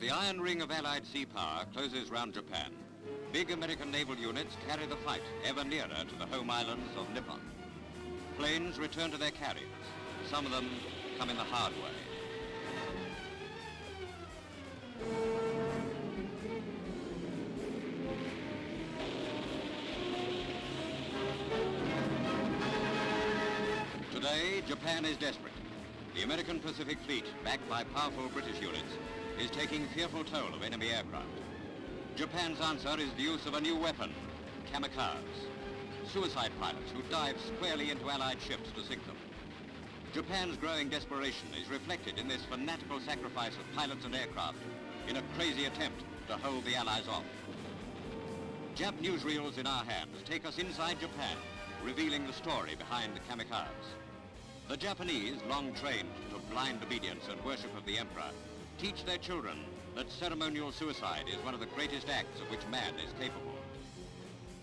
the iron ring of Allied sea power closes round Japan, big American naval units carry the fight ever nearer to the home islands of Nippon. Planes return to their carriers. Some of them come in the hard way. Today, Japan is desperate. The American Pacific Fleet, backed by powerful British units, is taking fearful toll of enemy aircraft. Japan's answer is the use of a new weapon, Kamikaze. Suicide pilots who dive squarely into Allied ships to sink them. Japan's growing desperation is reflected in this fanatical sacrifice of pilots and aircraft in a crazy attempt to hold the Allies off. Jap newsreels in our hands take us inside Japan, revealing the story behind Kamikaze. The Japanese, long trained to blind obedience and worship of the emperor, teach their children that ceremonial suicide is one of the greatest acts of which man is capable.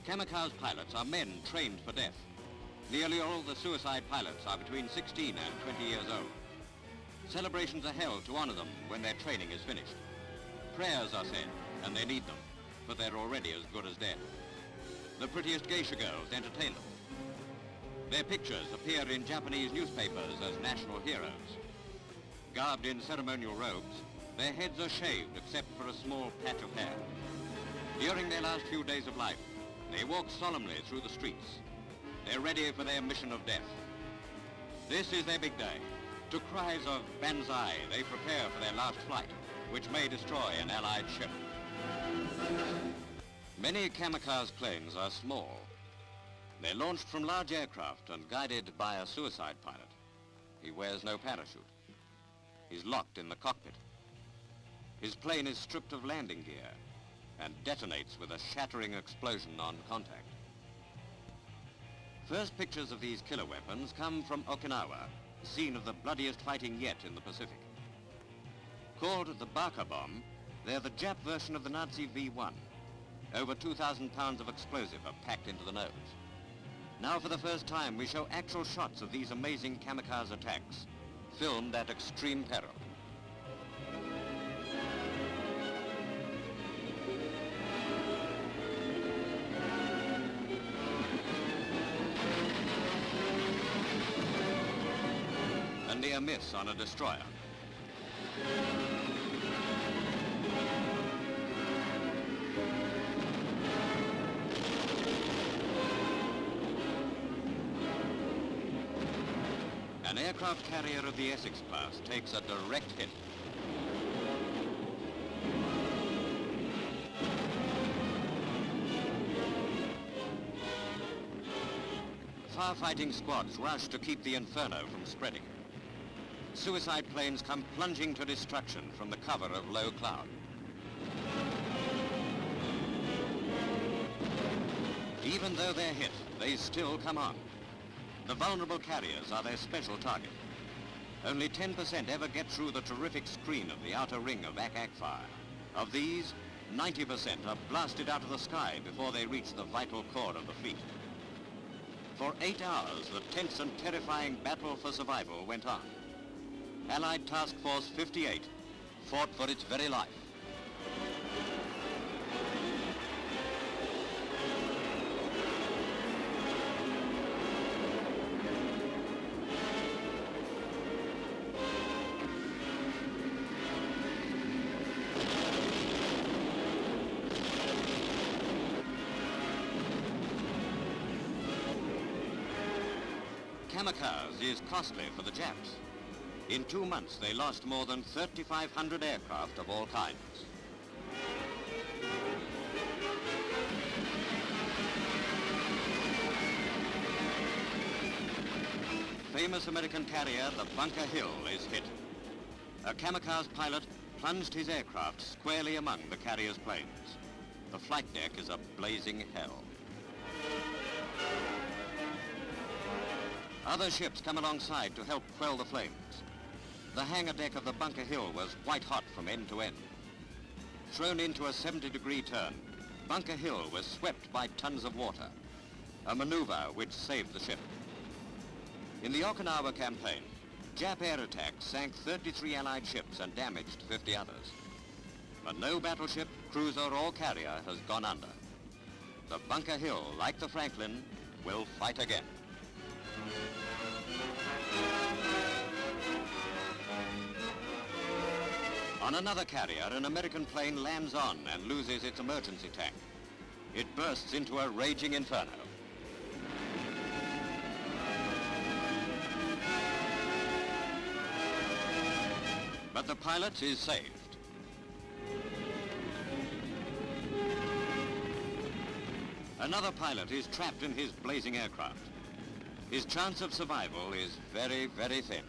Kamikaze pilots are men trained for death. Nearly all the suicide pilots are between 16 and 20 years old. Celebrations are held to honor them when their training is finished. Prayers are said, and they need them, but they're already as good as dead. The prettiest geisha girls entertain them. Their pictures appear in Japanese newspapers as national heroes. Garbed in ceremonial robes, their heads are shaved except for a small patch of hair. During their last few days of life, they walk solemnly through the streets. They're ready for their mission of death. This is their big day. To cries of banzai, they prepare for their last flight, which may destroy an Allied ship. Many Kamikaze planes are small. They're launched from large aircraft and guided by a suicide pilot. He wears no parachute. He's locked in the cockpit. His plane is stripped of landing gear and detonates with a shattering explosion on contact. First pictures of these killer weapons come from Okinawa, scene of the bloodiest fighting yet in the Pacific. Called the Baka bomb, they're the Jap version of the Nazi V1. Over 2,000 pounds of explosive are packed into the nose. Now for the first time we show actual shots of these amazing kamikaze attacks, filmed at extreme peril. A near miss on a destroyer. An aircraft carrier of the Essex class takes a direct hit. Firefighting squads rush to keep the inferno from spreading. Suicide planes come plunging to destruction from the cover of low cloud. Even though they're hit, they still come on. The vulnerable carriers are their special target. Only 10% ever get through the terrific screen of the outer ring of ack-ack fire. Of these, 90% are blasted out of the sky before they reach the vital core of the fleet. For 8 hours, the tense and terrifying battle for survival went on. Allied Task Force 58 fought for its very life. Kamikaze is costly for the Japs. In 2 months, they lost more than 3,500 aircraft of all kinds. Famous American carrier, the Bunker Hill, is hit. A Kamikaze pilot plunged his aircraft squarely among the carrier's planes. The flight deck is a blazing hell. Other ships come alongside to help quell the flames. The hangar deck of the Bunker Hill was white hot from end to end. Thrown into a 70-degree turn, Bunker Hill was swept by tons of water, a maneuver which saved the ship. In the Okinawa campaign, Jap air attacks sank 33 Allied ships and damaged 50 others. but no battleship, cruiser or carrier has gone under. The Bunker Hill, like the Franklin, will fight again. On another carrier, an American plane lands on and loses its emergency tank. It bursts into a raging inferno. But the pilot is saved. Another pilot is trapped in his blazing aircraft. His chance of survival is very, very thin.